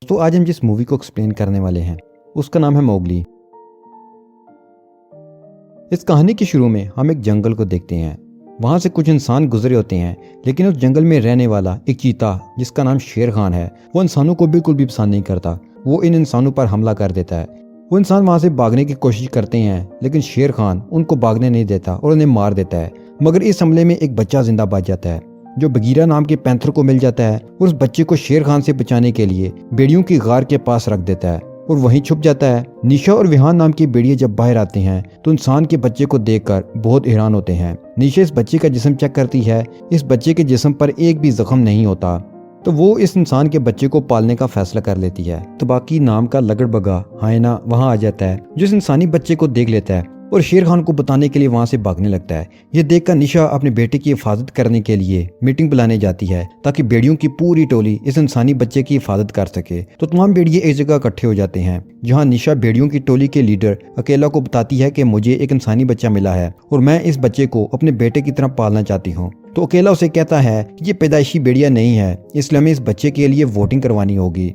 तो आज हम जिस मूवी को एक्सप्लेन करने वाले हैं उसका नाम है मोगली। इस कहानी के शुरू में हम एक जंगल को देखते हैं। वहां से कुछ इंसान गुजरे होते हैं, लेकिन उस जंगल में रहने वाला एक चीता जिसका नाम शेर खान है, वो इंसानों को बिल्कुल भी पसंद नहीं करता। वो इन इंसानों पर हमला कर देता है। वो इंसान वहां से भागने की कोशिश करते हैं, लेकिन शेर खान उनको भागने नहीं देता और उन्हें मार देता है। मगर इस हमले में एक बच्चा जिंदा बच जाता है, जो बगीरा नाम के पैंथर को मिल जाता है और उस बच्चे को शेर खान से बचाने के लिए बेड़ियों की गार के पास रख देता है और वहीं छुप जाता है। निशा और विहान नाम के भेड़िए जब बाहर आते हैं तो इंसान के बच्चे को देखकर बहुत हैरान होते हैं। निशा इस बच्चे का जिस्म चेक करती है। इस बच्चे के जिस्म पर एक भी जख्म नहीं होता, तो वो इस इंसान के बच्चे को पालने का फैसला कर लेती है। तो बाकी नाम का लगड़बगा हायना वहां आ जाता है, जो इस इंसानी बच्चे को देख लेता है और शेर खान को बताने के लिए वहां से भागने लगता है। ये देखकर निशा अपने बेटे की हिफाजत करने के लिए मीटिंग बुलाने जाती है, ताकि बेड़ियों की पूरी टोली इस इंसानी बच्चे की हिफाजत कर सके। तो तमाम भेड़िए एक जगह इकट्ठे हो जाते हैं, जहां निशा भेड़ियों की टोली के लीडर अकेला को बताती है कि मुझे एक इंसानी बच्चा मिला है और मैं इस बच्चे को अपने बेटे की तरह पालना चाहती हूँ। तो अकेला उसे कहता है ये पैदाइशी भेड़िया नहीं है, इसलिए हमें इस बच्चे के लिए वोटिंग करवानी होगी।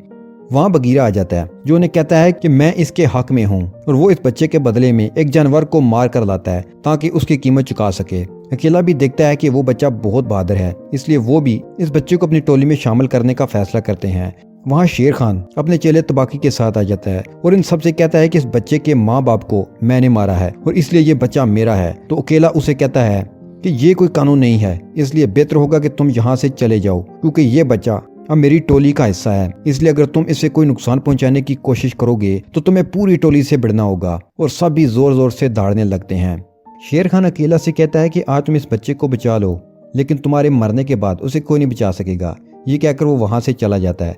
वहाँ बगीरा आ जाता है, जो उन्हें कहता है कि मैं इसके हक में हूँ, और वो इस बच्चे के बदले में एक जानवर को मार कर लाता है ताकि उसकी कीमत चुका सके। अकेला भी देखता है कि वो बच्चा बहुत बहादुर है, इसलिए वो भी इस बच्चे को अपनी टोली में शामिल करने का फैसला करते हैं। वहाँ शेर खान अपने चेले तबाकी के साथ आ जाता है और इन सबसे कहता है कि इस बच्चे के माँ बाप को मैंने मारा है और इसलिए ये बच्चा मेरा है। तो अकेला उसे कहता है कि ये कोई कानून नहीं है, इसलिए बेहतर होगा कि तुम यहाँ से चले जाओ, क्योंकि ये बच्चा अब मेरी टोली का हिस्सा है। इसलिए अगर तुम इसे कोई नुकसान पहुंचाने की कोशिश करोगे तो तुम्हें पूरी टोली से भिड़ना होगा। और सब भी जोर जोर से दौड़ने लगते हैं। शेर खान अकेला से कहता है कि आज तुम इस बच्चे को बचा लो, लेकिन तुम्हारे मरने के बाद उसे कोई नहीं बचा सकेगा। ये कहकर वो वहां से चला जाता है।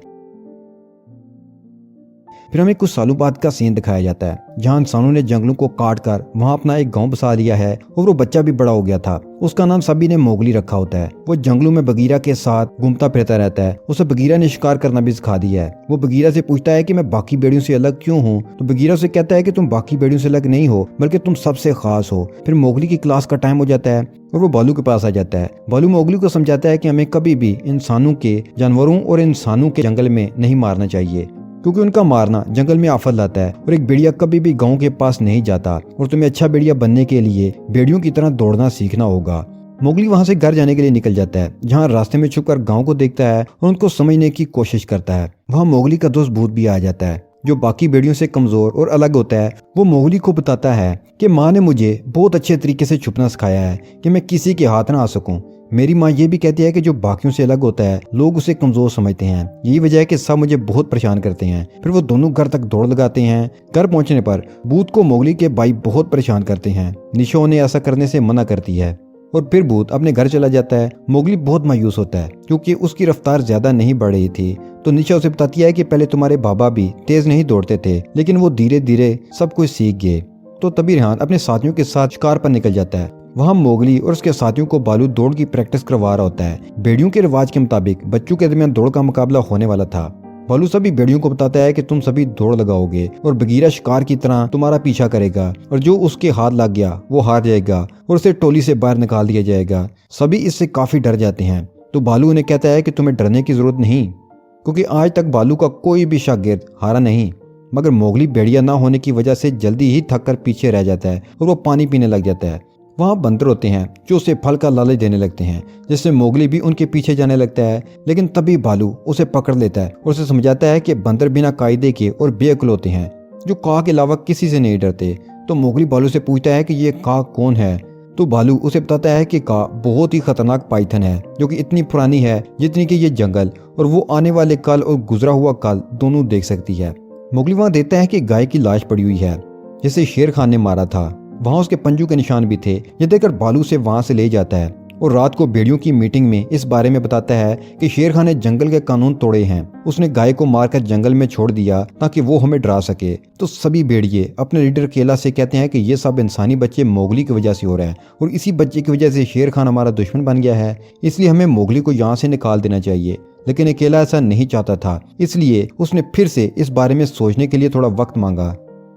फिर हमें कुछ सालों बाद का सीन दिखाया जाता है, जहाँ इंसानों ने जंगलों को काट कर वहाँ अपना एक गांव बसा लिया है और वो बच्चा भी बड़ा हो गया था। उसका नाम सभी ने मोगली रखा होता है। वो जंगलों में बगीरा के साथ घूमता फिरता रहता है। उसे बगीरा ने शिकार करना भी सिखा दिया है। वो बगीरा से पूछता है कि मैं बाकी भेड़ियों से अलग क्यों हूँ। तो बगीरा उसे कहता है कि तुम बाकी भेड़ियों से अलग नहीं हो, बल्कि तुम सबसे खास हो। फिर मोगली की क्लास का टाइम हो जाता है और वो बालू के पास आ जाता है। बालू मोगली को समझाता है कि हमें कभी भी इंसानों के, जानवरों और इंसानों के जंगल में नहीं मारना चाहिए, क्योंकि उनका मारना जंगल में आफत लाता है और एक भेड़िया कभी भी गांव के पास नहीं जाता। और तुम्हें अच्छा भेड़िया बनने के लिए भेड़ियों की तरह दौड़ना सीखना होगा। मोगली वहां से घर जाने के लिए निकल जाता है, जहां रास्ते में छुपकर गांव को देखता है और उनको समझने की कोशिश करता है। वहां मोगली का दोस्त भूत भी आ जाता है, जो बाकी भेड़ियों से कमजोर और अलग होता है। वो मोगली को बताता है कि माँ ने मुझे बहुत अच्छे तरीके से छुपना सिखाया है कि मैं किसी के हाथ ना आ सकूं। मेरी माँ ये भी कहती है कि जो बाकियों से अलग होता है लोग उसे कमजोर समझते हैं। यही वजह है कि सब मुझे बहुत परेशान करते हैं। फिर वो दोनों घर तक दौड़ लगाते हैं। घर पहुंचने पर भूत को मोगली के भाई बहुत परेशान करते हैं। निशा उन्हें ऐसा करने से मना करती है और फिर भूत अपने घर चला जाता है। मोगली बहुत मायूस होता है, क्योंकि उसकी रफ्तार ज्यादा नहीं बढ़ रही थी। तो निशा उसे बताती है कि पहले तुम्हारे बाबा भी तेज नहीं दौड़ते थे, लेकिन वो धीरे धीरे सब कुछ सीख गए। तो तभी रेहान अपने साथियों के साथ शिकार पर निकल जाता है। वहाँ मोगली और उसके साथियों को बालू दौड़ की प्रैक्टिस करवा रहा होता है। भेड़ियों के रिवाज के मुताबिक बच्चों के दरमियान दौड़ का मुकाबला होने वाला था। बालू सभी भेड़ियों को बताता है कि तुम सभी दौड़ लगाओगे और बगीरा शिकार की तरह तुम्हारा पीछा करेगा, और जो उसके हाथ लग गया वो हार जाएगा और उसे टोली से बाहर निकाल दिया जाएगा। सभी इससे काफी डर जाते हैं। तो बालू उन्हें कहता है कि तुम्हें डरने की जरूरत नहीं, क्योंकि आज तक बालू का कोई भी शागिर्द हारा नहीं। मगर मोगली भेड़िया ना होने की वजह से जल्दी ही थक कर पीछे रह जाता है और वो पानी पीने लग जाता है। वहाँ बंदर होते हैं जो उसे फल का लालच देने लगते हैं, जिससे मोगली भी उनके पीछे जाने लगता है। लेकिन तभी बालू उसे पकड़ लेता है और उसे समझाता है कि बंदर बिना कायदे के और बेअक्ल होते हैं, जो काग के अलावा किसी से नहीं डरते। तो मोगली बालू से पूछता है कि ये काग कौन है। तो बालू उसे बताता है कि काग बहुत ही खतरनाक पाइथन है, जो कि इतनी पुरानी है जितनी कि ये जंगल, और वो आने वाले कल और गुजरा हुआ कल दोनों देख सकती है। मोगली वहाँ देखता है कि गाय की लाश पड़ी हुई है, जिसे शेर खान ने मारा था। वहाँ उसके पंजों के निशान भी थे। ये देखकर बालू से वहाँ से ले जाता है और रात को भेड़ियों की मीटिंग में इस बारे में बताता है कि शेर खान ने जंगल के कानून तोड़े हैं। उसने गाय को मारकर जंगल में छोड़ दिया ताकि वो हमें डरा सके। तो सभी भेड़िए अपने लीडर केला से कहते हैं कि ये सब इंसानी बच्चे मोगली की वजह से हो रहा है और इसी बच्चे की वजह से शेर खान हमारा दुश्मन बन गया है, इसलिए हमें मोगली को यहाँ से निकाल देना चाहिए। लेकिन अकेला ऐसा नहीं चाहता था, इसलिए उसने फिर से इस बारे में सोचने के लिए थोड़ा वक्त मांगा।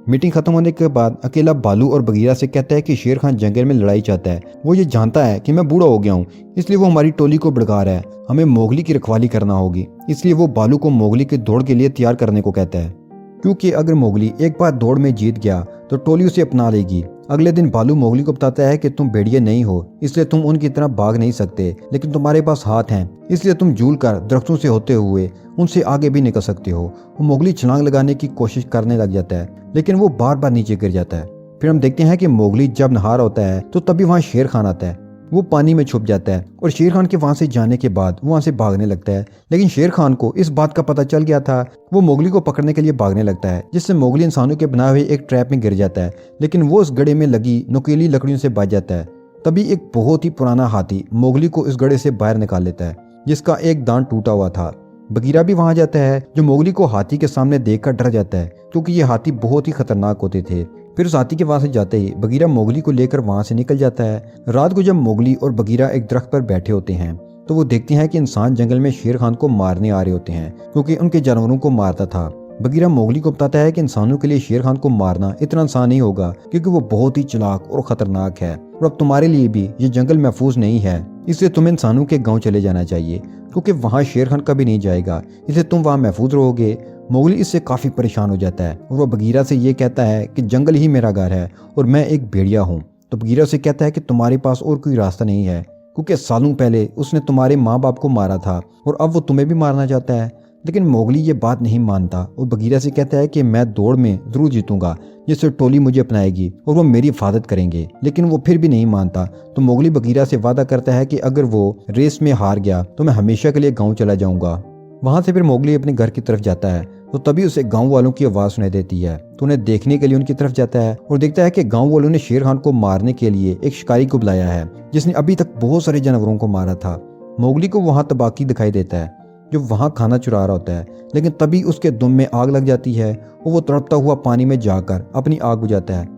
मीटिंग खत्म होने के बाद अकेला बालू और बगीरा से कहता है कि शेर खान जंगल में लड़ाई चाहता है। वो ये जानता है कि मैं बूढ़ा हो गया हूँ, इसलिए वो हमारी टोली को भड़का रहा है। हमें मोगली की रखवाली करना होगी। इसलिए वो बालू को मोगली की दौड़ के लिए तैयार करने को कहता है, क्योंकि अगर मोगली एक बार दौड़ में जीत गया तो टोली उसे अपना लेगी। अगले दिन बालू मोगली को बताता है कि तुम भेड़िए नहीं हो, इसलिए तुम उनकी तरह भाग नहीं सकते, लेकिन तुम्हारे पास हाथ हैं, इसलिए तुम झूल कर दरख्तों से होते हुए उनसे आगे भी निकल सकते हो। वो मोगली छलांग लगाने की कोशिश करने लग जाता है, लेकिन वो बार बार नीचे गिर जाता है। फिर हम देखते हैं कि मोगली जब नहा रहा होता है तो तभी वहाँ शेर खान आता है। वो पानी में छुप जाता है और शेर खान के वहां से जाने के बाद वो वहां से भागने लगता है। लेकिन शेर खान को इस बात का पता चल गया था। वो मोगली को पकड़ने के लिए भागने लगता है, जिससे मोगली इंसानों के बनाए हुए एक ट्रैप में गिर जाता है, लेकिन वो उस गड्ढे में लगी नुकीली लकड़ियों से बच जाता है। तभी एक बहुत ही पुराना हाथी मोगली को इस गड्ढे से बाहर निकाल लेता है, जिसका एक दांत टूटा हुआ था। बगीरा भी वहां जाता है, जो मोगली को हाथी के सामने देखकर डर जाता है, क्योंकि ये हाथी बहुत ही खतरनाक होते थे। फिर उस हाथी के वहां से जाते ही बगीरा मोगली को लेकर वहां से निकल जाता है। रात को जब मोगली और बगीरा एक दरख्त पर बैठे होते हैं तो वो देखते हैं कि इंसान जंगल में शेर खान को मारने आ रहे होते हैं, क्योंकि उनके जानवरों को मारता था। बगीरा मोगली को बताता है कि इंसानों के लिए शेर खान को मारना इतना आसान नहीं होगा, क्योंकि वो बहुत ही चालाक और खतरनाक है, और अब तुम्हारे लिए भी ये जंगल महफूज नहीं है। इसलिए तुम्हें इंसानों के गाँव चले जाना चाहिए, क्योंकि वहाँ शेर खान कभी नहीं जाएगा, इसलिए तुम वहाँ महफूज रहोगे। मोगली इससे काफी परेशान हो जाता है और वो बगीरा से ये कहता है कि जंगल ही मेरा घर है और मैं एक भेड़िया हूँ। तो बगीरा से कहता है कि तुम्हारे पास और कोई रास्ता नहीं है, क्योंकि सालों पहले उसने तुम्हारे माँ बाप को मारा था और अब वो तुम्हें भी मारना चाहता है। लेकिन मोगली ये बात नहीं मानता और बगीरा से कहता है कि मैं दौड़ में जरूर जीतूंगा, जिससे टोली मुझे अपनाएगी और वो मेरी हिफाजत करेंगे। लेकिन वो फिर भी नहीं मानता। तो मोगली बगीरा से वादा करता है कि अगर वो रेस में हार गया तो मैं हमेशा के लिए गाँव चला जाऊंगा। वहां से फिर मोगली अपने घर की तरफ जाता है तो तभी उसे गांव वालों की आवाज सुनाई देती है। तो उन्हें देखने के लिए उनकी तरफ जाता है और देखता है कि गांव वालों ने शेर खान को मारने के लिए एक शिकारी को बुलाया है, जिसने अभी तक बहुत सारे जानवरों को मारा था। मोगली को वहां तबाकी दिखाई देता है, जो वहां खाना चुरा रहा होता है, लेकिन तभी उसके दुम में आग लग जाती है और वो तड़पता हुआ पानी में जाकर अपनी आग बुझाता है।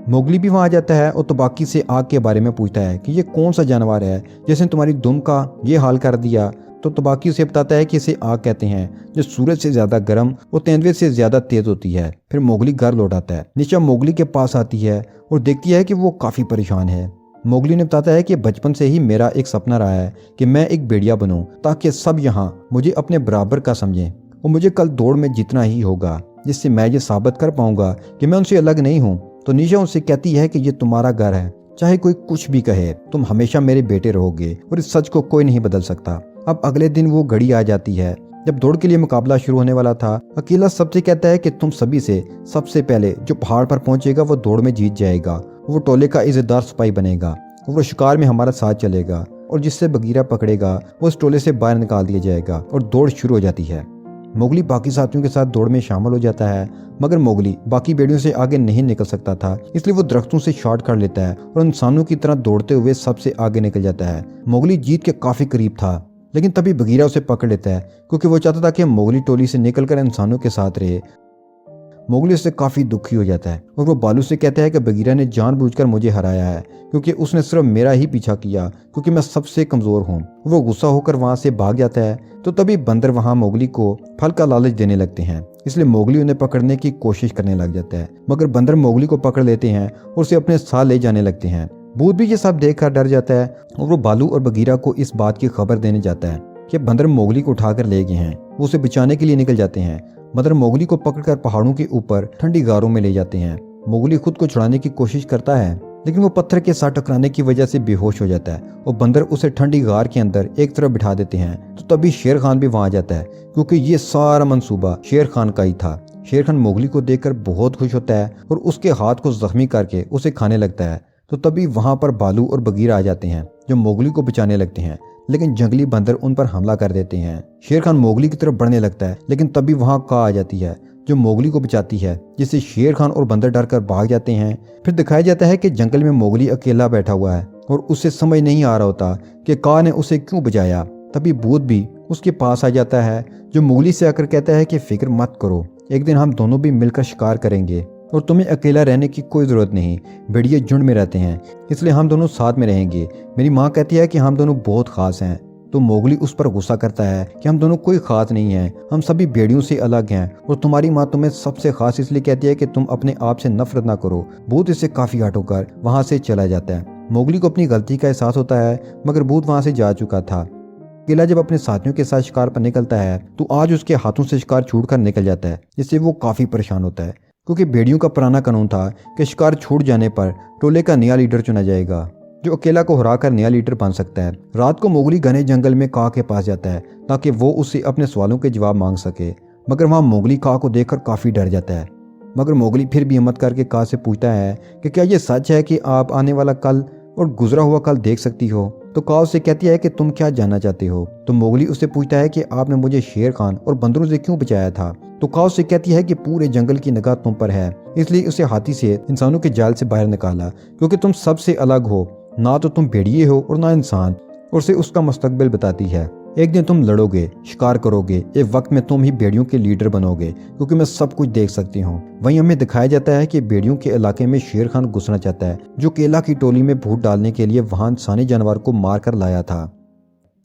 मोगली भी वहां जाता है और तबाकी से आग के बारे में पूछता है कि ये कौन सा जानवर है जिसने तुम्हारी दुम का ये हाल कर दिया। तो तबाकी उसे बताता है कि इसे आग कहते हैं, जो सूरज से ज्यादा गर्म और तेंदुए से ज्यादा तेज होती है। फिर मोगली घर लौट आता है। निशा मोगली के पास आती है और देखती है कि वो काफी परेशान है। मोगली ने बताता है कि बचपन से ही मेरा एक सपना रहा है कि मैं एक भेड़िया बनूं, ताकि सब यहाँ मुझे अपने बराबर का समझें, और मुझे कल दौड़ में जीतना ही होगा, जिससे मैं ये साबित कर पाऊंगा कि मैं उनसे अलग नहीं हूँ। तो निशा उनसे कहती है कि ये तुम्हारा घर है, चाहे कोई कुछ भी कहे, तुम हमेशा मेरे बेटे रहोगे और इस सच को कोई नहीं बदल सकता। अब अगले दिन वो घड़ी आ जाती है जब दौड़ के लिए मुकाबला शुरू होने वाला था। अकेला सबसे कहता है कि तुम सभी से सबसे पहले जो पहाड़ पर पहुंचेगा वो दौड़ में जीत जाएगा, वो टोले का इज्जतदार सिपाही बनेगा, वो शिकार में हमारा साथ चलेगा, और जिससे बगीरा पकड़ेगा वो उस टोले से बाहर निकाल दिया जाएगा। और दौड़ शुरू हो जाती है। मोगली बाकी साथियों के साथ दौड़ में शामिल हो जाता है, मगर मोगली बाकी भेड़ियों से आगे नहीं निकल सकता था, इसलिए वो दरख्तों से शॉर्ट कर लेता है और इंसानों की तरह दौड़ते हुए सबसे आगे निकल जाता है। मोगली जीत के काफी करीब था, लेकिन तभी बगीरा उसे पकड़ लेता है, क्योंकि वो चाहता था कि मोगली टोली से निकलकर इंसानों के साथ रहे। मोगली उससे काफी दुखी हो जाता है और वो बालू से कहता है कि बगीरा ने जानबूझकर मुझे हराया है, क्योंकि उसने सिर्फ मेरा ही पीछा किया, क्योंकि मैं सबसे कमजोर हूँ। वो गुस्सा होकर वहां से भाग जाता है। तो तभी बंदर वहां मोगली को फल का लालच देने लगते हैं, इसलिए मोगली उन्हें पकड़ने की कोशिश करने लग जाता है, मगर बंदर मोगली को पकड़ लेते हैं और उसे अपने साथ ले जाने लगते हैं। भूत भी ये सब देखकर डर जाता है और वो बालू और बगीरा को इस बात की खबर देने जाता है कि बंदर मोगली को उठाकर ले गए हैं। वो उसे बचाने के लिए निकल जाते हैं। बंदर मोगली को पकड़कर पहाड़ों के ऊपर ठंडी गारों में ले जाते हैं। मोगली खुद को छुड़ाने की कोशिश करता है, लेकिन वो पत्थर के साथ टकराने की वजह से बेहोश हो जाता है और बंदर उसे ठंडी गार के अंदर एक तरफ बिठा देते हैं। तो तभी शेर खान भी वहां जाता है, क्योंकि ये सारा मंसूबा शेर खान का ही था। शेर खान मोगली को देखकर बहुत खुश होता है और उसके हाथ को जख्मी करके उसे खाने लगता है। तो तभी वहां पर बालू और बगीरा आ जाते हैं, जो मोगली को बचाने लगते हैं, लेकिन जंगली बंदर उन पर हमला कर देते हैं। शेर खान मोगली की तरफ बढ़ने लगता है, लेकिन तभी वहां का आ जाती है, जो मोगली को बचाती है, जिससे शेर खान और बंदर डर कर भाग जाते हैं। फिर दिखाया जाता है कि जंगल में मोगली अकेला बैठा हुआ है और उसे समझ नहीं आ रहा होता कि का ने उसे क्यों बचाया। तभी भूत भी उसके पास आ जाता है, जो मोगली से आकर कहता है कि फिक्र मत करो, एक दिन हम दोनों भी मिलकर शिकार करेंगे और तुम्हें अकेला रहने की कोई ज़रूरत नहीं। भेड़िए झुंड में रहते हैं, इसलिए हम दोनों साथ में रहेंगे। मेरी माँ कहती है कि हम दोनों बहुत ख़ास हैं, तो मोगली उस पर गुस्सा करता है कि हम दोनों कोई खास नहीं हैं, हम सभी भेड़ियों से अलग हैं और तुम्हारी माँ तुम्हें सबसे खास इसलिए कहती है कि तुम अपने आप से नफरत ना करो। भूत इससे काफी हट होकर वहां से चला जाता है। मोगली को अपनी गलती का एहसास होता है, मगर भूत वहां से जा चुका था। अकेला जब अपने साथियों के साथ शिकार पर निकलता है तो आज उसके हाथों से शिकार छूट कर निकल जाता है, जिससे वो काफी परेशान होता है, क्योंकि भेड़ियों का पुराना कानून था कि शिकार छूट जाने पर टोले का नया लीडर चुना जाएगा, जो अकेला को हराकर नया लीडर बन सकता है। रात को मोगली घने जंगल में काह के पास जाता है ताकि वो उससे अपने सवालों के जवाब मांग सके, मगर वहां मोगली काह को देखकर काफी डर जाता है। मगर मोगली फिर भी हिम्मत करके काह से पूछता है कि क्या ये सच है कि आप आने वाला कल और गुजरा हुआ कल देख सकती हो। तो काह उससे कहती है कि तुम क्या जानना चाहते हो। तो मोगली उससे पूछता है कि आपने मुझे शेर खान और बंदरों से क्यों बचाया था। तो काह उससे कहती है कि पूरे जंगल की निगाह तुम पर है, इसलिए उसे हाथी से इंसानों के जाल से बाहर निकाला, क्योंकि तुम सबसे अलग हो, ना तो तुम भेड़िए हो और ना इंसान। और उसे उसका मुस्तकबिल बताती है। एक दिन तुम लड़ोगे, शिकार करोगे, एक वक्त में तुम ही भेड़ियों के लीडर बनोगे, क्योंकि मैं सब कुछ देख सकती हूँ। वहीं हमें दिखाया जाता है कि भेड़ियों के इलाके में शेर खान घुसना चाहता है, जो केला की टोली में भूत डालने के लिए वहां इंसानी जानवर को मार कर लाया था।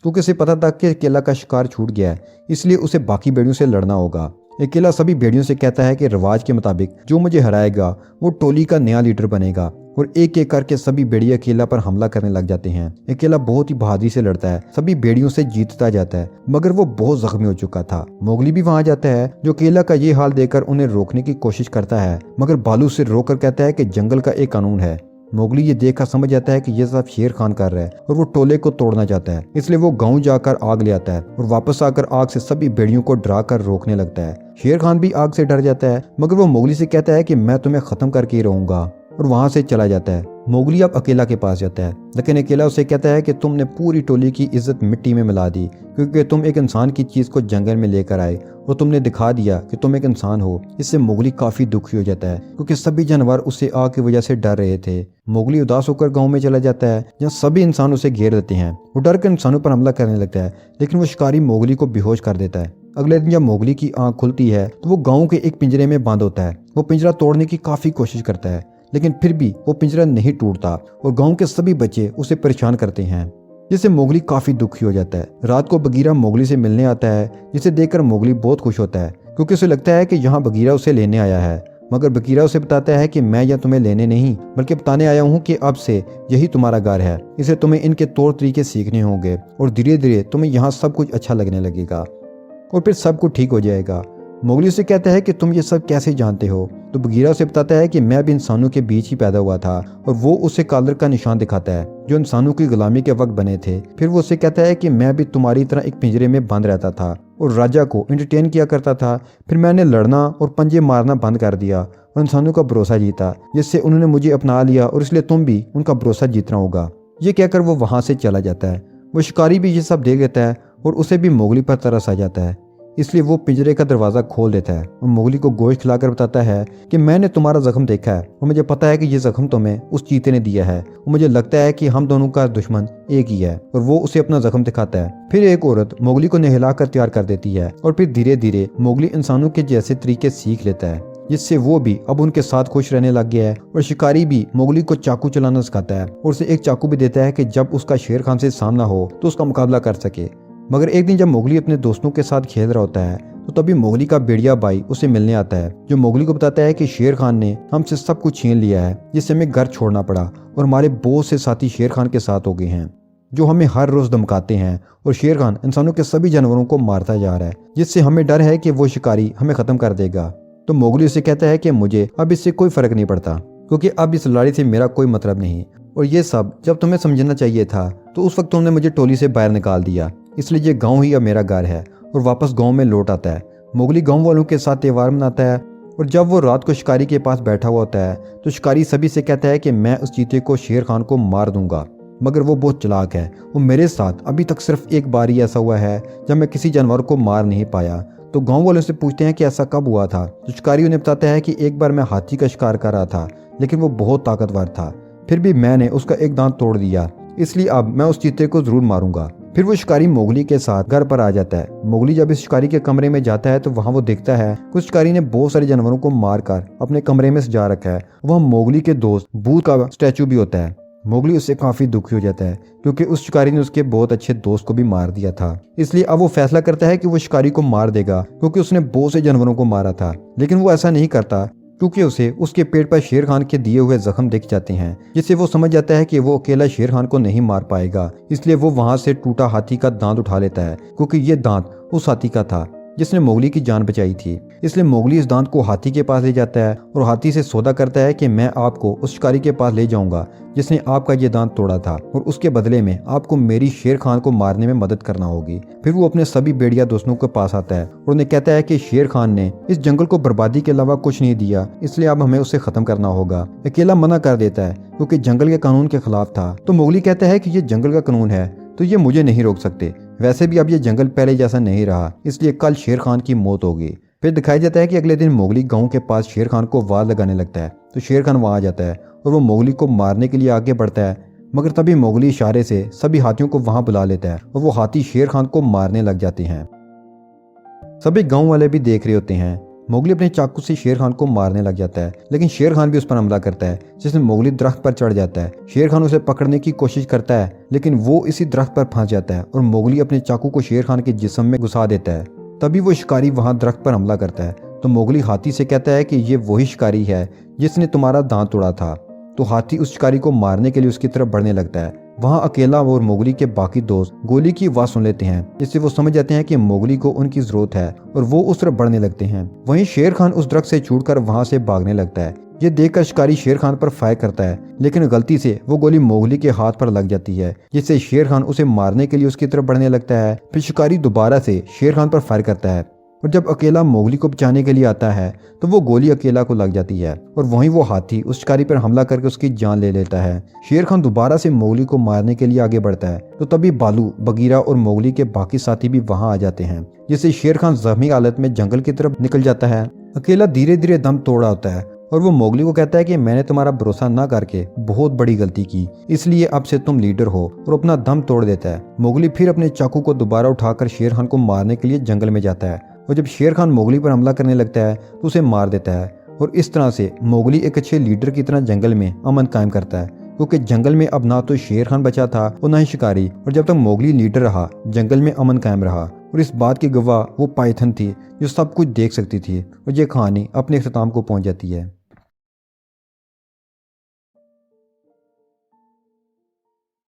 क्योंकि उसे पता था कि केला का शिकार छूट गया है, इसलिए उसे बाकी भेड़ियों से लड़ना होगा। अकेला सभी भेड़ियों से कहता है कि रिवाज के मुताबिक जो मुझे हराएगा वो टोली का नया लीडर बनेगा, और एक एक करके सभी भेड़िए अकेला पर हमला करने लग जाते हैं। अकेला बहुत ही बहादुरी से लड़ता है, सभी भेड़ियों से जीतता जाता है, मगर वो बहुत जख्मी हो चुका था। मोगली भी वहां जाता है, जो अकेला का ये हाल देखकर उन्हें रोकने की कोशिश करता है, मगर बालू से रोककर कहता है कि जंगल का एक कानून है। मोगली ये देखकर समझ जाता है कि ये सब शेर खान कर रहा है और वो टोले को तोड़ना चाहता है, इसलिए वो गांव जाकर आग ले आता है और वापस आकर आग से सभी भेड़ियों को डरा कर रोकने लगता है। शेर खान भी आग से डर जाता है, मगर वो मोगली से कहता है कि मैं तुम्हें खत्म करके ही रहूंगा, और वहां से चला जाता है। मोगली अब अकेला के पास जाता है, लेकिन अकेला उसे कहता है कि तुमने पूरी टोली की इज्जत मिट्टी में मिला दी, क्योंकि तुम एक इंसान की चीज को जंगल में लेकर आए और तुमने दिखा दिया कि तुम एक इंसान हो। इससे मोगली काफी दुखी हो जाता है, क्योंकि सभी जानवर उससे आग की वजह से डर रहे थे। मोगली उदास होकर गांव में चला जाता है, जहाँ सभी इंसान उसे घेर लेते हैं। वो डर कर इंसानों पर हमला करने लगता है, लेकिन वो शिकारी मोगली को बेहोश कर देता है। अगले दिन जब मोगली की आंख खुलती है तो वो गाँव के एक पिंजरे में बंद होता है। वो पिंजरा तोड़ने की काफी कोशिश करता है, लेकिन फिर भी वो पिंजरा नहीं टूटता और गांव के सभी बच्चे उसे परेशान करते हैं, जिससे मोगली काफी दुखी हो जाता है। रात को बगीरा मोगली से मिलने आता है, जिसे देखकर मोगली बहुत खुश होता है, क्योंकि उसे लगता है कि यहाँ बगीरा उसे लेने आया है। मगर बगीरा उसे बताता है कि मैं यहाँ तुम्हें लेने नहीं बल्कि बताने आया हूँ कि अब से यही तुम्हारा घर है, इसलिए तुम्हें इनके तौर तरीके सीखने होंगे और धीरे धीरे तुम्हें यहाँ सब कुछ अच्छा लगने लगेगा और फिर सब कुछ ठीक हो जाएगा। मोगली से कहता है कि तुम ये सब कैसे जानते हो। तो बगीरा उसे बताता है कि मैं भी इंसानों के बीच ही पैदा हुआ था, और वो उसे कालर का निशान दिखाता है जो इंसानों की गुलामी के वक्त बने थे। फिर वो उसे कहता है कि मैं भी तुम्हारी तरह एक पिंजरे में बंद रहता था और राजा को एंटरटेन किया करता था। फिर मैंने लड़ना और पंजे मारना बंद कर दिया और इंसानों का भरोसा जीता, जिससे उन्होंने मुझे अपना लिया, और इसलिए तुम भी उनका भरोसा जीतना होगा। ये कहकर वो वहां से चला जाता है। वो शिकारी भी ये सब देख लेता है और उसे भी मोगली पर तरस आ जाता है, इसलिए वो पिंजरे का दरवाजा खोल देता है और मोगली को गोश्त खिलाकर बताता है कि मैंने तुम्हारा जख्म देखा है और मुझे पता है कि ये जख्म तुम्हें उस चीते ने दिया है, और मुझे लगता है कि हम दोनों का दुश्मन एक ही है। और वो उसे अपना जख्म दिखाता है। फिर एक औरत मोगली को नहलाकर तैयार कर देती है और फिर धीरे धीरे मोगली इंसानों के जैसे तरीके सीख लेता है, जिससे वो भी अब उनके साथ खुश रहने लग गया है। और शिकारी भी मोगली को चाकू चलाना सिखाता है और उसे एक चाकू भी देता है कि जब उसका शेर खान से सामना हो तो उसका मुकाबला कर सके। मगर एक दिन जब मोगली अपने दोस्तों के साथ खेल रहा होता है तो तभी मोगली का भेड़िया भाई उसे मिलने आता है, जो मोगली को बताता है कि शेर खान ने हमसे सब कुछ छीन लिया है, जिससे हमें घर छोड़ना पड़ा और हमारे बहुत से साथी शेर खान के साथ हो गए हैं, जो हमें हर रोज धमकाते हैं। और शेर खान इंसानों के सभी जानवरों को मारता जा रहा है, जिससे हमें डर है कि वो शिकारी हमें खत्म कर देगा। तो मोगली उसे कहता है कि मुझे अब इससे कोई फर्क नहीं पड़ता, क्योंकि अब इस लड़ाई से मेरा कोई मतलब नहीं, और ये सब जब तुम्हें समझना चाहिए था तो उस वक्त तुमने मुझे टोली से बाहर निकाल दिया, इसलिए ये गांव ही अब मेरा घर है। और वापस गांव में लौट आता है। मोगली गांव वालों के साथ त्योहार मनाता है, और जब वो रात को शिकारी के पास बैठा हुआ होता है तो शिकारी सभी से कहता है कि मैं उस चीते को शेर खान को मार दूंगा। मगर वो बहुत चालाक है, वो मेरे साथ अभी तक सिर्फ एक बार ही ऐसा हुआ है जब मैं किसी जानवर को मार नहीं पाया। तो गांव वालों से पूछते हैं कि ऐसा कब हुआ था। तो शिकारी उन्हें बताता है कि एक बार मैं हाथी का शिकार कर रहा था, लेकिन वो बहुत ताकतवर था, फिर भी मैंने उसका एक दांत तोड़ दिया, इसलिए अब मैं उस चीते को जरूर मारूंगा। फिर वो शिकारी मोगली के साथ घर पर आ जाता है। मोगली जब इस शिकारी के कमरे में जाता है तो वहाँ वो देखता है कुछ शिकारी ने बहुत सारे जानवरों को मारकर अपने कमरे में सजा रखा है। वह मोगली के दोस्त भूत का स्टैचू भी होता है। मोगली उससे काफी दुखी हो जाता है क्योंकि उस शिकारी ने उसके बहुत अच्छे दोस्त को भी मार दिया था। इसलिए अब वो फैसला करता है कि वो शिकारी को मार देगा क्योंकि उसने बहुत से जानवरों को मारा था। लेकिन वो ऐसा नहीं करता क्योंकि उसे उसके पेट पर शेर खान के दिए हुए जख्म दिख जाते हैं, जिससे वो समझ जाता है कि वो अकेला शेर खान को नहीं मार पाएगा। इसलिए वो वहां से टूटा हाथी का दांत उठा लेता है क्योंकि ये दांत उस हाथी का था जिसने मोगली की जान बचाई थी। इसलिए मोगली इस दांत को हाथी के पास ले जाता है और हाथी से सौदा करता है कि मैं आपको उस शिकारी के पास ले जाऊंगा जिसने आपका ये दांत तोड़ा था और उसके बदले में आपको मेरी शेर खान को मारने में मदद करना होगी। फिर वो अपने सभी भेड़िया दोस्तों के पास आता है और उन्हें कहता है कि शेर खान ने इस जंगल को बर्बादी के अलावा कुछ नहीं दिया, इसलिए अब हमें उसे खत्म करना होगा। अकेला मना कर देता है क्योंकि जंगल के कानून के खिलाफ था। तो मोगली कहता है कि ये जंगल का कानून है तो ये मुझे नहीं रोक सकते। वैसे भी अब ये जंगल पहले जैसा नहीं रहा, इसलिए कल शेर खान की मौत होगी। फिर दिखाई देता है कि अगले दिन मोगली गांव के पास शेर खान को वार लगाने लगता है। तो शेर खान वहां आ जाता है और वो मोगली को मारने के लिए आगे बढ़ता है, मगर तभी मोगली इशारे से सभी हाथियों को वहां बुला लेता है और वो हाथी शेर खान को मारने लग जाते हैं। सभी गाँव वाले भी देख रहे होते हैं। मोगली अपने चाकू से शेर खान को मारने लग जाता है, लेकिन शेर खान भी उस पर हमला करता है, जिसमें मोगली दरख्त पर चढ़ जाता है। शेर खान उसे पकड़ने की कोशिश करता है, लेकिन वो इसी दरख्त पर फंस जाता है और मोगली अपने चाकू को शेर खान के जिस्म में घुसा देता है। तभी वो शिकारी वहां दरख्त पर हमला करता है। तो मोगली हाथी से कहता है कि ये वही शिकारी है जिसने तुम्हारा दांत तोड़ा था। तो हाथी उस शिकारी को मारने के लिए उसकी तरफ बढ़ने लगता है। वहां अकेला और मोगली के बाकी दोस्त गोली की आवाज सुन लेते हैं, जिससे वो समझ जाते हैं कि मोगली को उनकी जरूरत है और वो उस तरफ बढ़ने लगते हैं। वहीं शेर खान उस दरख्त से छूटकर वहां से भागने लगता है। ये देखकर शिकारी शेर खान पर फायर करता है, लेकिन गलती से वो गोली मोगली के हाथ पर लग जाती है, जिससे शेर खान उसे मारने के लिए उसकी तरफ बढ़ने लगता है। फिर शिकारी दोबारा से शेर खान पर फायर करता है और जब अकेला मोगली को बचाने के लिए आता है तो वो गोली अकेला को लग जाती है और वहीं वो हाथी उस शिकारी पर हमला करके उसकी जान ले लेता है। शेर खान दोबारा से मोगली को मारने के लिए आगे बढ़ता है। तो तभी बालू, बगीरा और मोगली के बाकी साथी भी वहां आ जाते हैं, जिससे शेर खान जख्मी हालत में जंगल की तरफ निकल जाता है। अकेला धीरे धीरे दम तोड़ा होता है और वो मोगली को कहता है कि मैंने तुम्हारा भरोसा न करके बहुत बड़ी गलती की, इसलिए अब से तुम लीडर हो, और अपना दम तोड़ देता है। मोगली फिर अपने चाकू को दोबारा उठाकर शेर खान को मारने के लिए जंगल में जाता है और जब शेर खान मोगली पर हमला करने लगता है तो उसे मार देता है। और इस तरह से मोगली एक अच्छे लीडर की तरह जंगल में अमन कायम करता है, क्योंकि जंगल में अब ना तो शेर खान बचा था और ना ही शिकारी, और जब तक मोगली लीडर रहा जंगल में अमन कायम रहा। और इस बात की गवाह वो पाइथन थी जो सब कुछ देख सकती थी। और ये कहानी अपने अख्ताम को पहुंच जाती है।